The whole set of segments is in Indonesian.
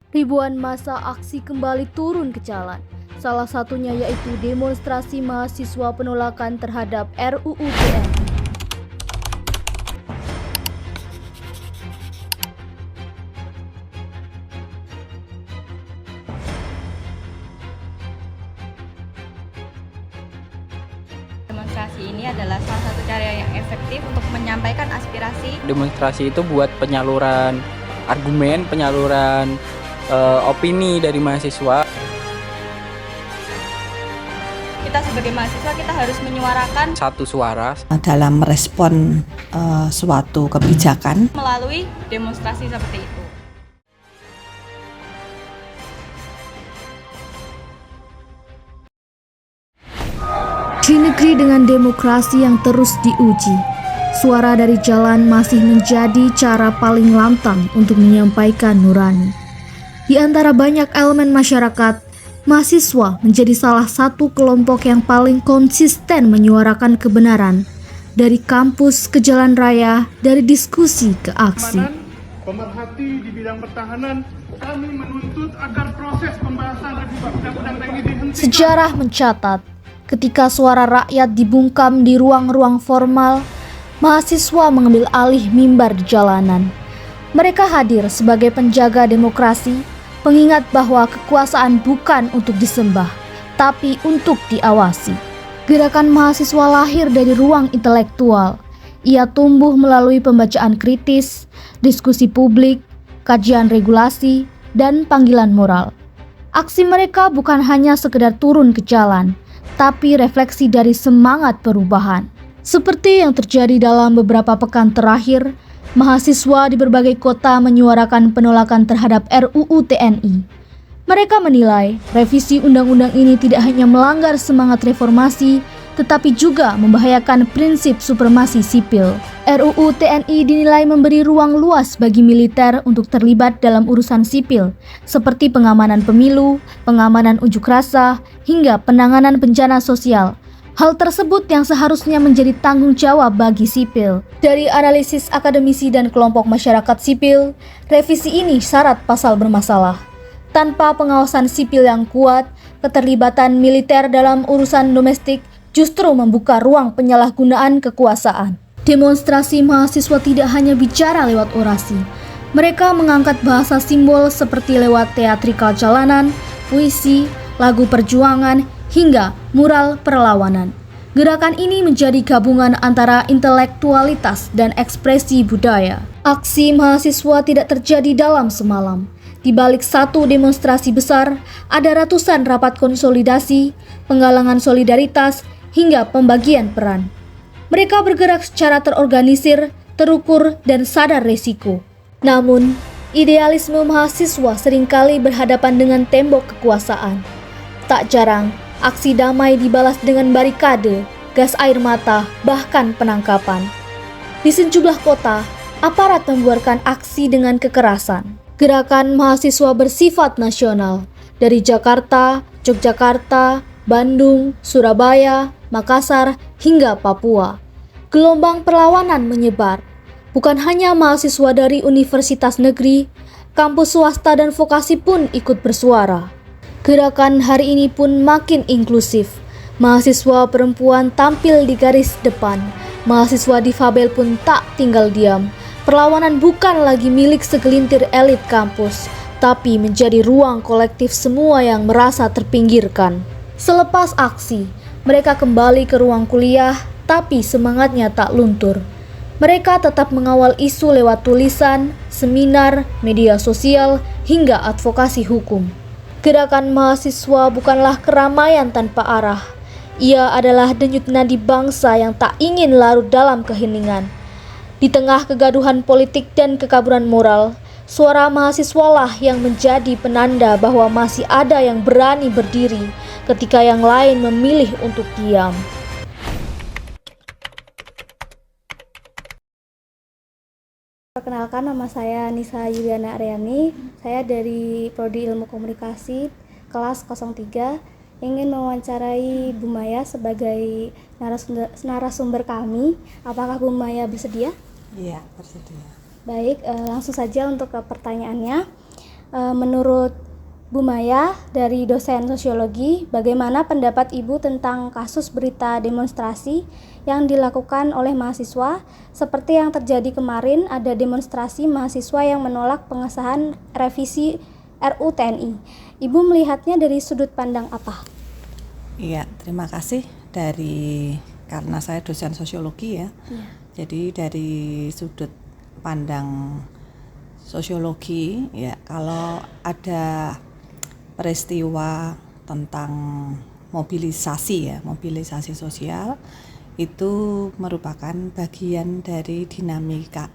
Ribuan massa aksi kembali turun ke jalan. Salah satunya yaitu demonstrasi mahasiswa penolakan terhadap RUU TNI. Demonstrasi ini adalah salah satu cara yang efektif untuk menyampaikan aspirasi. Demonstrasi itu buat penyaluran argumen, penyaluran opini dari mahasiswa. Kita sebagai mahasiswa kita harus menyuarakan Satu suara dalam merespon suatu kebijakan. melalui demonstrasi seperti itu. Di negeri dengan demokrasi yang terus diuji, suara dari jalan masih menjadi cara paling lantang untuk menyampaikan nurani. Di antara banyak elemen masyarakat, mahasiswa menjadi salah satu kelompok yang paling konsisten menyuarakan kebenaran. Dari kampus ke jalan raya, dari diskusi ke aksi. Pemerhati di bidang pertahanan, kami menuntut agar proses pembahasan revisi undang-undang TNI dihentikan. Sejarah mencatat, ketika suara rakyat dibungkam di ruang-ruang formal, mahasiswa mengambil alih mimbar di jalanan. Mereka hadir sebagai penjaga demokrasi, pengingat bahwa kekuasaan bukan untuk disembah, tapi untuk diawasi. Gerakan mahasiswa lahir dari ruang intelektual. Ia tumbuh melalui pembacaan kritis, diskusi publik, kajian regulasi, dan panggilan moral. Aksi mereka bukan hanya sekedar turun ke jalan, tapi refleksi dari semangat perubahan. Seperti yang terjadi dalam beberapa pekan terakhir, mahasiswa di berbagai kota menyuarakan penolakan terhadap RUU TNI. Mereka menilai revisi undang-undang ini tidak hanya melanggar semangat reformasi, tetapi juga membahayakan prinsip supremasi sipil. RUU TNI dinilai memberi ruang luas bagi militer untuk terlibat dalam urusan sipil, seperti pengamanan pemilu, pengamanan unjuk rasa, hingga penanganan bencana sosial. Hal tersebut yang seharusnya menjadi tanggung jawab bagi sipil. Dari analisis akademisi dan kelompok masyarakat sipil, revisi ini syarat pasal bermasalah. Tanpa pengawasan sipil yang kuat, keterlibatan militer dalam urusan domestik justru membuka ruang penyalahgunaan kekuasaan. Demonstrasi mahasiswa tidak hanya bicara lewat orasi. Mereka mengangkat bahasa simbol seperti lewat teatrikal jalanan, puisi, lagu perjuangan, hingga mural perlawanan. Gerakan ini menjadi gabungan antara intelektualitas dan ekspresi budaya. Aksi mahasiswa tidak terjadi dalam semalam. Di balik satu demonstrasi besar, ada ratusan rapat konsolidasi, penggalangan solidaritas, hingga pembagian peran. Mereka bergerak secara terorganisir, terukur, dan sadar resiko. Namun, idealisme mahasiswa seringkali berhadapan dengan tembok kekuasaan. Tak jarang, aksi damai dibalas dengan barikade, gas air mata, bahkan penangkapan. Di sejumlah kota, aparat membuarkan aksi dengan kekerasan. Gerakan mahasiswa bersifat nasional, dari Jakarta, Yogyakarta, Bandung, Surabaya, Makassar, hingga Papua. Gelombang perlawanan menyebar. Bukan hanya mahasiswa dari universitas negeri, kampus swasta dan vokasi pun ikut bersuara. Gerakan hari ini pun makin inklusif. Mahasiswa perempuan tampil di garis depan. Mahasiswa difabel pun tak tinggal diam. Perlawanan bukan lagi milik segelintir elit kampus, tapi menjadi ruang kolektif semua yang merasa terpinggirkan. Selepas aksi, mereka kembali ke ruang kuliah, tapi semangatnya tak luntur. Mereka tetap mengawal isu lewat tulisan, seminar, media sosial, hingga advokasi hukum. Gerakan mahasiswa bukanlah keramaian tanpa arah. Ia adalah denyut nadi bangsa yang tak ingin larut dalam keheningan. Di tengah kegaduhan politik dan kekaburan moral, suara mahasiswalah yang menjadi penanda bahwa masih ada yang berani berdiri ketika yang lain memilih untuk diam. Perkenalkan, nama saya Nisa Yuliana Aryani. Saya dari Prodi Ilmu Komunikasi kelas 03. Ingin mewawancarai Bu Maya sebagai narasumber kami. Apakah Bu Maya bersedia? Iya, bersedia. Baik, langsung saja untuk ke pertanyaannya. Menurut Bu Maya dari dosen sosiologi, bagaimana pendapat Ibu tentang kasus berita demonstrasi yang dilakukan oleh mahasiswa seperti yang terjadi kemarin, ada demonstrasi mahasiswa yang menolak pengesahan revisi RUU TNI. Ibu melihatnya dari sudut pandang apa? Iya, terima kasih karena saya dosen sosiologi ya. Jadi dari sudut pandang sosiologi ya, kalau ada peristiwa tentang mobilisasi sosial itu merupakan bagian dari dinamika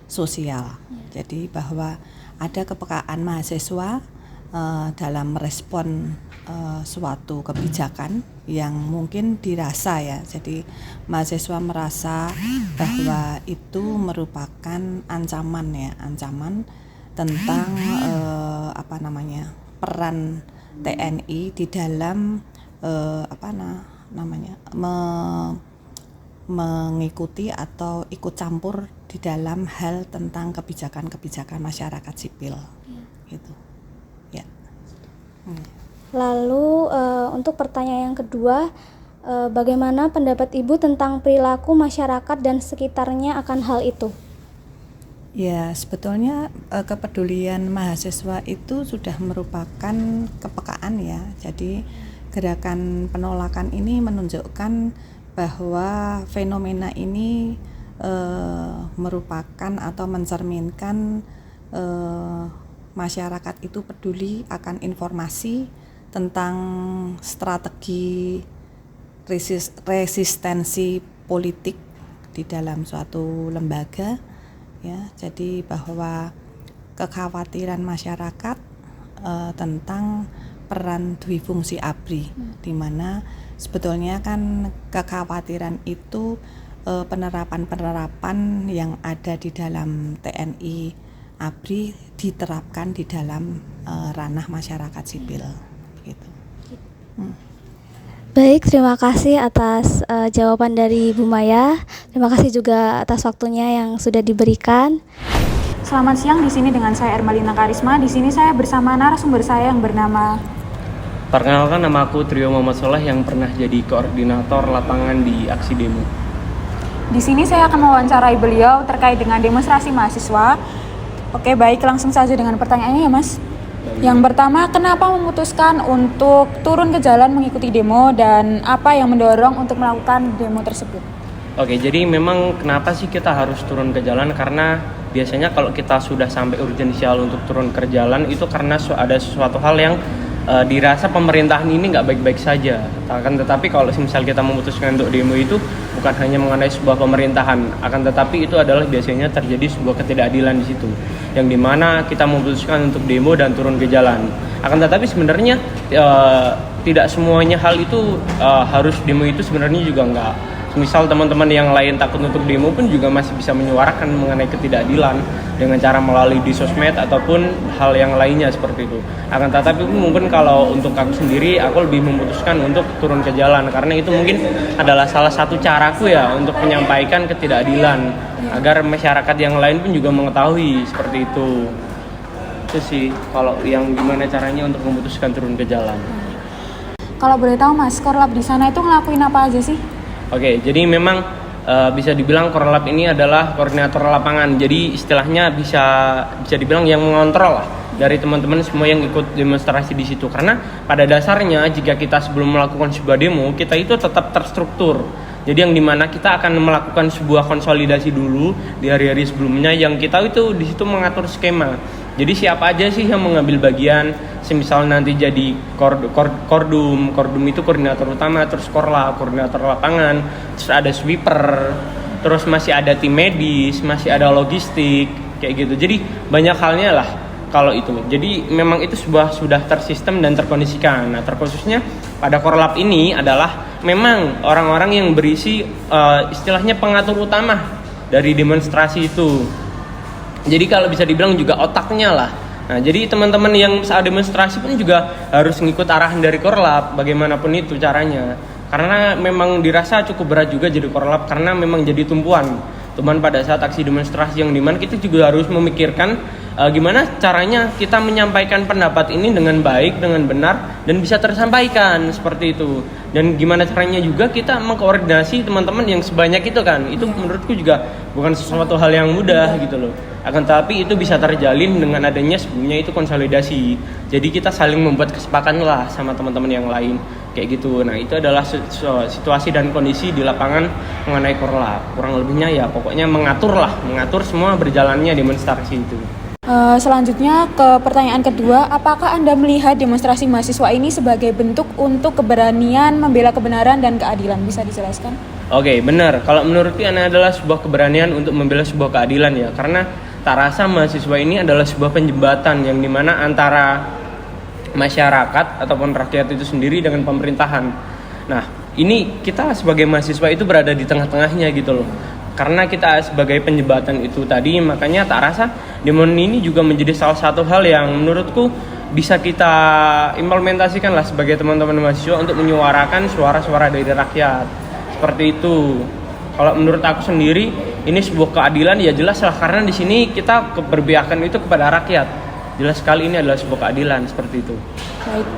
sosial. Jadi bahwa ada kepekaan mahasiswa dalam merespon suatu kebijakan yang mungkin dirasa ya. Jadi mahasiswa merasa bahwa itu merupakan ancaman tentang peran TNI di dalam mengikuti atau ikut campur di dalam hal tentang kebijakan masyarakat sipil gitu ya. Lalu untuk pertanyaan yang kedua, bagaimana pendapat Ibu tentang perilaku masyarakat dan sekitarnya akan hal itu? Ya, sebetulnya kepedulian mahasiswa itu sudah merupakan kepekaan ya. Jadi gerakan penolakan ini menunjukkan bahwa fenomena ini merupakan atau mencerminkan masyarakat itu peduli akan informasi tentang strategi resistensi politik di dalam suatu lembaga ya. Jadi bahwa kekhawatiran masyarakat tentang peran dwifungsi ABRI, di mana sebetulnya kan kekhawatiran itu penerapan yang ada di dalam TNI ABRI diterapkan di dalam ranah masyarakat sipil gitu. Baik, terima kasih atas jawaban dari Bu Maya. Terima kasih juga atas waktunya yang sudah diberikan. Selamat siang, di sini dengan saya Ermalina Karisma. Di sini saya bersama narasumber saya yang bernama. Perkenalkan, nama aku Trio Muhammad Soleh yang pernah jadi koordinator lapangan di aksi demo. Di sini saya akan mewawancarai beliau terkait dengan demonstrasi mahasiswa. Oke, baik, langsung saja dengan pertanyaannya ya, Mas. Yang pertama, kenapa memutuskan untuk turun ke jalan mengikuti demo dan apa yang mendorong untuk melakukan demo tersebut? Oke, jadi memang kenapa sih kita harus turun ke jalan? Karena biasanya kalau kita sudah sampai urgensial untuk turun ke jalan itu karena ada sesuatu hal yang dirasa pemerintahan ini nggak baik-baik saja. Akan tetapi kalau misal kita memutuskan untuk demo itu bukan hanya mengenai sebuah pemerintahan, akan tetapi itu adalah biasanya terjadi sebuah ketidakadilan di situ, yang dimana kita memutuskan untuk demo dan turun ke jalan. Akan tetapi sebenarnya tidak semuanya hal itu harus demo itu sebenarnya juga nggak. Misal teman-teman yang lain takut untuk demo pun juga masih bisa menyuarakan mengenai ketidakadilan dengan cara melalui di sosmed ataupun hal yang lainnya seperti itu. Akan tetapi mungkin kalau untuk aku sendiri, aku lebih memutuskan untuk turun ke jalan karena itu mungkin adalah salah satu caraku ya untuk menyampaikan ketidakadilan agar masyarakat yang lain pun juga mengetahui seperti itu. Itu sih kalau yang gimana caranya untuk memutuskan turun ke jalan. Kalau boleh tahu Mas, Korlap di sana itu ngelakuin apa aja sih? Oke, jadi memang bisa dibilang Korlap ini adalah koordinator lapangan. Jadi istilahnya bisa dibilang yang mengontrol lah dari teman-teman semua yang ikut demonstrasi di situ. Karena pada dasarnya jika kita sebelum melakukan sebuah demo, kita itu tetap terstruktur. Jadi yang dimana kita akan melakukan sebuah konsolidasi dulu di hari-hari sebelumnya, yang kita itu di situ mengatur skema. Jadi siapa aja sih yang mengambil bagian, semisal nanti jadi kordum itu koordinator utama, terus Korlap, koordinator lapangan, terus ada sweeper, terus masih ada tim medis, masih ada logistik, kayak gitu. Jadi banyak halnya lah kalau itu. Jadi memang itu sudah tersistem dan terkondisikan. Nah, terkhususnya pada Korlap ini adalah memang orang-orang yang berisi istilahnya pengatur utama dari demonstrasi itu. Jadi kalau bisa dibilang juga otaknya lah. Nah, jadi teman-teman yang saat demonstrasi pun juga harus ngikut arahan dari Korlap, bagaimanapun itu caranya. Karena memang dirasa cukup berat juga jadi Korlap, karena memang jadi tumpuan. teman pada saat aksi demonstrasi, yang dimana kita juga harus memikirkan gimana caranya kita menyampaikan pendapat ini dengan baik, dengan benar, dan bisa tersampaikan seperti itu. Dan gimana caranya juga kita mengkoordinasi teman-teman yang sebanyak itu kan. Itu menurutku juga bukan sesuatu hal yang mudah gitu loh. Akan tetapi itu bisa terjalin dengan adanya sebelumnya itu konsolidasi. Jadi kita saling membuat kesepakatan lah sama teman-teman yang lain kayak gitu. Nah, itu adalah situasi dan kondisi di lapangan mengenai Korlap. Kurang lebihnya ya pokoknya mengatur semua berjalannya demonstrasi itu. Selanjutnya ke pertanyaan kedua, apakah Anda melihat demonstrasi mahasiswa ini sebagai bentuk untuk keberanian membela kebenaran dan keadilan? Bisa dijelaskan? Oke, benar. Kalau menurutku ini adalah sebuah keberanian untuk membela sebuah keadilan ya. Karena tak rasa mahasiswa ini adalah sebuah penjembatan yang dimana antara masyarakat ataupun rakyat itu sendiri dengan pemerintahan. Nah, ini kita sebagai mahasiswa itu berada di tengah-tengahnya gitu loh. Karena kita sebagai penjembatan itu tadi, makanya tak rasa demo ini juga menjadi salah satu hal yang menurutku bisa kita implementasikan lah sebagai teman-teman mahasiswa untuk menyuarakan suara-suara dari rakyat. Seperti itu. Kalau menurut aku sendiri ini sebuah keadilan ya jelas lah, karena di sini kita keberpihakan itu kepada rakyat. Jelas sekali ini adalah sebuah keadilan seperti itu. Baik.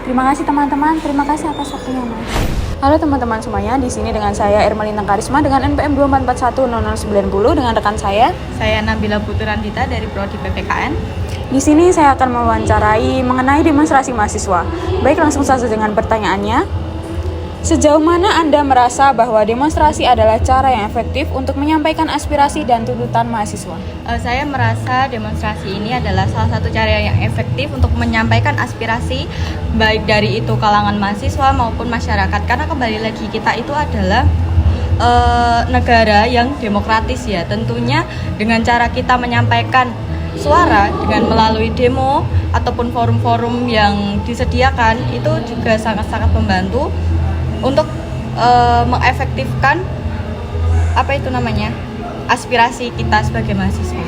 Terima kasih teman-teman. Terima kasih atas waktunya, Mas. Halo teman-teman semuanya, di sini dengan saya Irma Lintang Karisma dengan NPM 24410090 dengan rekan saya Nabila Puturandita dari Prodi PPKN. Di sini saya akan mewawancarai mengenai demonstrasi mahasiswa. Baik, langsung saja dengan pertanyaannya. Sejauh mana Anda merasa bahwa demonstrasi adalah cara yang efektif untuk menyampaikan aspirasi dan tuntutan mahasiswa? Saya merasa demonstrasi ini adalah salah satu cara yang efektif untuk menyampaikan aspirasi baik dari itu kalangan mahasiswa maupun masyarakat. Karena kembali lagi kita itu adalah negara yang demokratis ya. Tentunya dengan cara kita menyampaikan suara dengan melalui demo ataupun forum-forum yang disediakan itu juga sangat-sangat membantu untuk mengefektifkan aspirasi kita sebagai mahasiswa.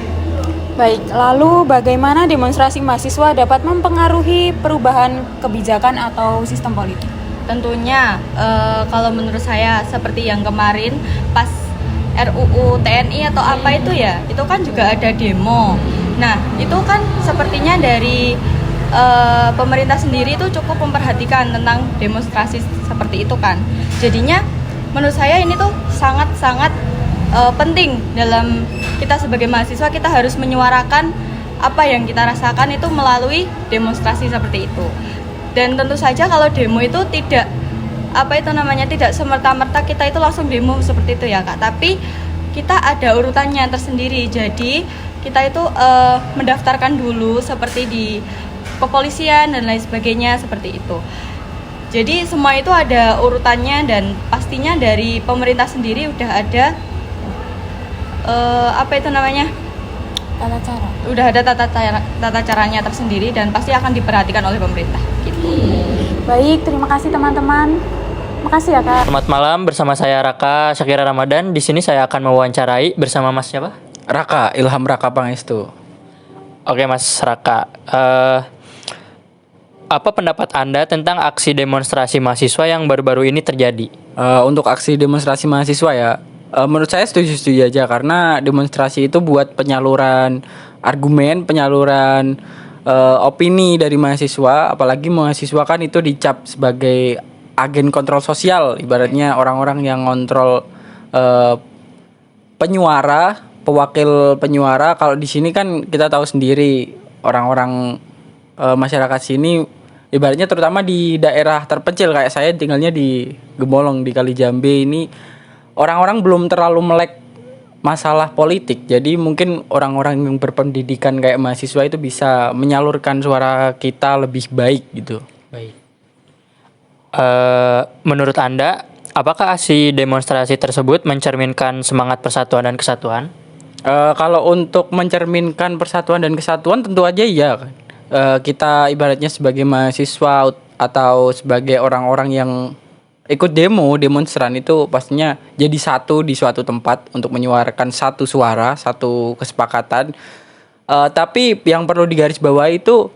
Baik, lalu bagaimana demonstrasi mahasiswa dapat mempengaruhi perubahan kebijakan atau sistem politik? Tentunya kalau menurut saya seperti yang kemarin pas RUU TNI atau apa itu ya, itu kan juga ada demo. Nah, itu kan sepertinya dari pemerintah sendiri itu cukup memperhatikan tentang demonstrasi seperti itu kan. Jadinya menurut saya ini tuh sangat-sangat penting dalam kita sebagai mahasiswa. Kita harus menyuarakan apa yang kita rasakan itu melalui demonstrasi seperti itu. Dan tentu saja kalau demo itu tidak tidak semerta-merta kita itu langsung demo seperti itu ya Kak, tapi kita ada urutannya tersendiri. Jadi kita itu mendaftarkan dulu seperti di kepolisian dan lain sebagainya seperti itu. Jadi semua itu ada urutannya dan pastinya dari pemerintah sendiri udah ada Tata cara. Udah ada tata caranya tersendiri dan pasti akan diperhatikan oleh pemerintah gitu. Baik, terima kasih teman-teman. Makasih ya Kak. Selamat malam, bersama saya Raka Syakira Ramadan. Di sini saya akan mewawancarai bersama Mas siapa? Raka, Ilham Raka Pangestu. Oke Mas Raka, apa pendapat Anda tentang aksi demonstrasi mahasiswa yang baru-baru ini terjadi? Untuk aksi demonstrasi mahasiswa ya, menurut saya setuju-setuju aja, karena demonstrasi itu buat penyaluran argumen, penyaluran opini dari mahasiswa. Apalagi mahasiswa kan itu dicap sebagai agen kontrol sosial, ibaratnya orang-orang yang ngontrol penyuara, pewakil penyuara. Kalau di sini kan kita tahu sendiri orang-orang masyarakat sini, ibaratnya terutama di daerah terpencil kayak saya tinggalnya di Gemolong di Kalijambe ini, orang-orang belum terlalu melek masalah politik. Jadi mungkin orang-orang yang berpendidikan kayak mahasiswa itu bisa menyalurkan suara kita lebih baik gitu. Baik. Menurut Anda, apakah aksi demonstrasi tersebut mencerminkan semangat persatuan dan kesatuan? Kalau untuk mencerminkan persatuan dan kesatuan tentu aja iya. Kita ibaratnya sebagai mahasiswa atau sebagai orang-orang yang ikut demonstran itu pastinya jadi satu di suatu tempat untuk menyuarakan satu suara, satu kesepakatan. Tapi yang perlu digarisbawahi itu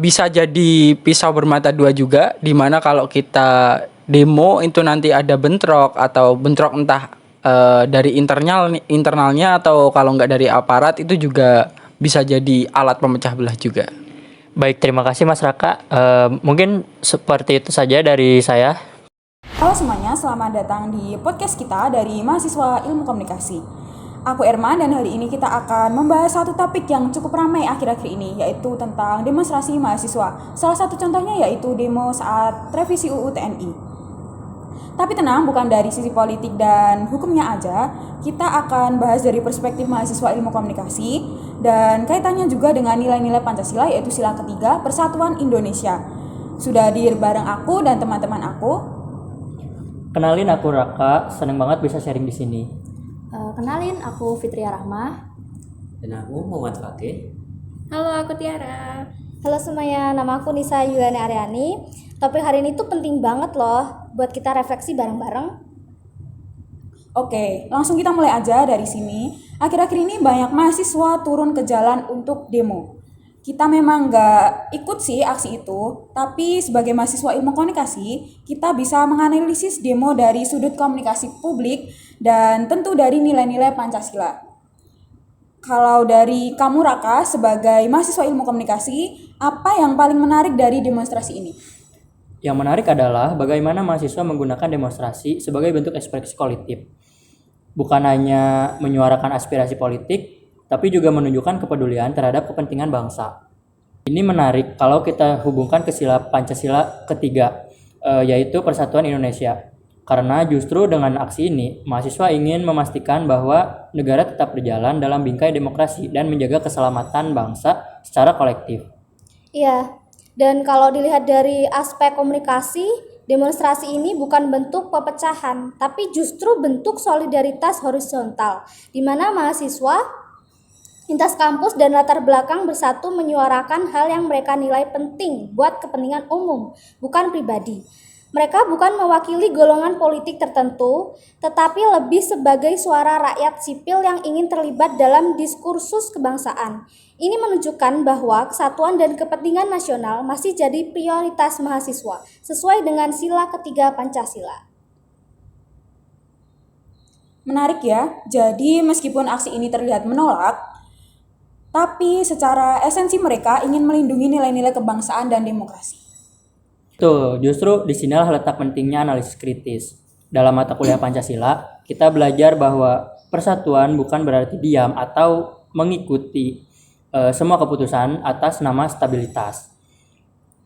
bisa jadi pisau bermata dua juga, dimana kalau kita demo itu nanti ada bentrok atau bentrok entah dari internalnya atau kalau nggak dari aparat itu juga bisa jadi alat pemecah belah juga. Baik, terima kasih Mas Raka. Mungkin seperti itu saja dari saya. Halo semuanya, selamat datang di podcast kita dari mahasiswa Ilmu Komunikasi. Aku Erma dan hari ini kita akan membahas satu topik yang cukup ramai akhir-akhir ini, yaitu tentang demonstrasi mahasiswa. Salah satu contohnya yaitu demo saat revisi UU TNI. Tapi tenang, bukan dari sisi politik dan hukumnya aja, kita akan bahas dari perspektif mahasiswa ilmu komunikasi dan kaitannya juga dengan nilai-nilai Pancasila, yaitu sila ketiga Persatuan Indonesia. Sudah hadir bareng aku dan teman-teman aku. Kenalin, aku Raka, seneng banget bisa sharing di sini. Kenalin, aku Fitria Rahma. Dan aku Muhammad Fakih. Halo, aku Tiara. Halo semuanya, nama aku Nisa Yuliana Aryani. Topik hari ini tuh penting banget loh buat kita refleksi bareng-bareng. Oke, langsung kita mulai aja dari sini. Akhir-akhir ini banyak mahasiswa turun ke jalan untuk demo. Kita memang nggak ikut sih aksi itu, tapi sebagai mahasiswa ilmu komunikasi, kita bisa menganalisis demo dari sudut komunikasi publik dan tentu dari nilai-nilai Pancasila. Kalau dari kamu Raka, sebagai mahasiswa ilmu komunikasi, apa yang paling menarik dari demonstrasi ini? Yang menarik adalah bagaimana mahasiswa menggunakan demonstrasi sebagai bentuk ekspresi kolektif. Bukan hanya menyuarakan aspirasi politik, tapi juga menunjukkan kepedulian terhadap kepentingan bangsa. Ini menarik kalau kita hubungkan ke sila Pancasila ketiga, yaitu Persatuan Indonesia. Karena justru dengan aksi ini, mahasiswa ingin memastikan bahwa negara tetap berjalan dalam bingkai demokrasi dan menjaga keselamatan bangsa secara kolektif. Iya, dan kalau dilihat dari aspek komunikasi, demonstrasi ini bukan bentuk pepecahan, tapi justru bentuk solidaritas horizontal, di mana mahasiswa lintas kampus dan latar belakang bersatu menyuarakan hal yang mereka nilai penting buat kepentingan umum, bukan pribadi. Mereka bukan mewakili golongan politik tertentu, tetapi lebih sebagai suara rakyat sipil yang ingin terlibat dalam diskursus kebangsaan. Ini menunjukkan bahwa kesatuan dan kepentingan nasional masih jadi prioritas mahasiswa, sesuai dengan sila ketiga Pancasila. Menarik ya, jadi meskipun aksi ini terlihat menolak, tapi secara esensi mereka ingin melindungi nilai-nilai kebangsaan dan demokrasi. Tuh, justru disinilah letak pentingnya analisis kritis. Dalam mata kuliah Pancasila, kita belajar bahwa persatuan bukan berarti diam atau mengikuti semua keputusan atas nama stabilitas.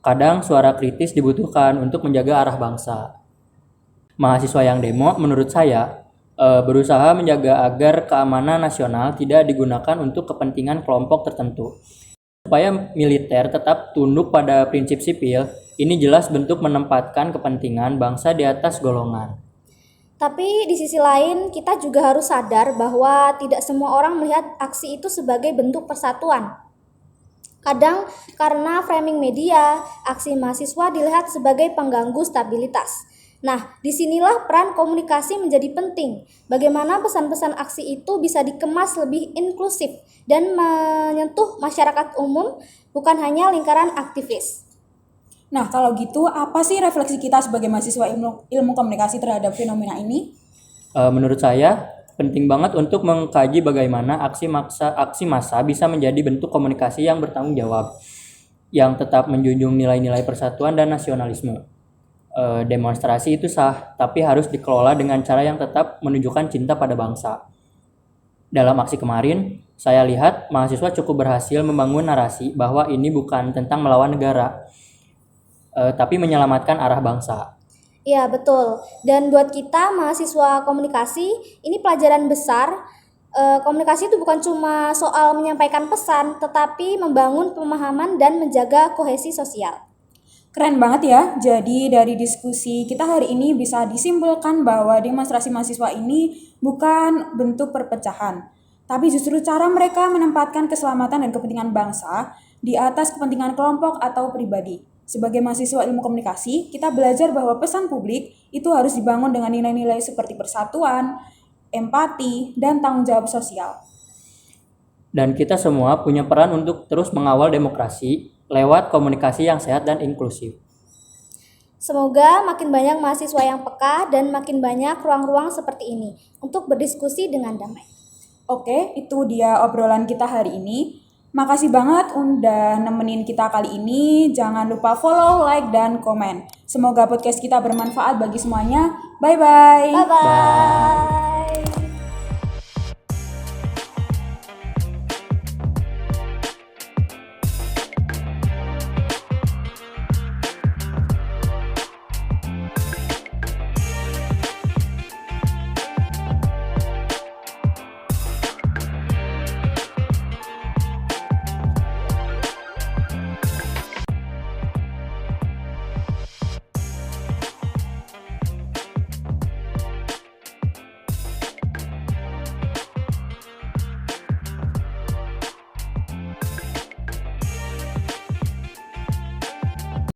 Kadang suara kritis dibutuhkan untuk menjaga arah bangsa. Mahasiswa yang demo, menurut saya, berusaha menjaga agar keamanan nasional tidak digunakan untuk kepentingan kelompok tertentu. Supaya militer tetap tunduk pada prinsip sipil, ini jelas bentuk menempatkan kepentingan bangsa di atas golongan. Tapi di sisi lain, kita juga harus sadar bahwa tidak semua orang melihat aksi itu sebagai bentuk persatuan. Kadang karena framing media, aksi mahasiswa dilihat sebagai pengganggu stabilitas. Nah, disinilah peran komunikasi menjadi penting. Bagaimana pesan-pesan aksi itu bisa dikemas lebih inklusif dan menyentuh masyarakat umum, bukan hanya lingkaran aktivis. Nah, kalau gitu apa sih refleksi kita sebagai mahasiswa ilmu komunikasi terhadap fenomena ini? Menurut saya, penting banget untuk mengkaji bagaimana aksi massa bisa menjadi bentuk komunikasi yang bertanggung jawab, yang tetap menjunjung nilai-nilai persatuan dan nasionalisme. Demonstrasi itu sah, tapi harus dikelola dengan cara yang tetap menunjukkan cinta pada bangsa. Dalam aksi kemarin, saya lihat mahasiswa cukup berhasil membangun narasi bahwa ini bukan tentang melawan negara, tapi menyelamatkan arah bangsa. Iya, betul. Dan buat kita mahasiswa komunikasi, ini pelajaran besar. Komunikasi itu bukan cuma soal menyampaikan pesan, tetapi membangun pemahaman dan menjaga kohesi sosial. Keren banget ya. Jadi dari diskusi kita hari ini bisa disimpulkan bahwa demonstrasi mahasiswa ini bukan bentuk perpecahan, tapi justru cara mereka menempatkan keselamatan dan kepentingan bangsa di atas kepentingan kelompok atau pribadi. Sebagai mahasiswa ilmu komunikasi, kita belajar bahwa pesan publik itu harus dibangun dengan nilai-nilai seperti persatuan, empati, dan tanggung jawab sosial. Dan kita semua punya peran untuk terus mengawal demokrasi lewat komunikasi yang sehat dan inklusif. Semoga makin banyak mahasiswa yang peka dan makin banyak ruang-ruang seperti ini untuk berdiskusi dengan damai. Oke, itu dia obrolan kita hari ini. Makasih banget udah nemenin kita kali ini. Jangan lupa follow, like, dan komen. Semoga podcast kita bermanfaat bagi semuanya. Bye-bye. Bye-bye.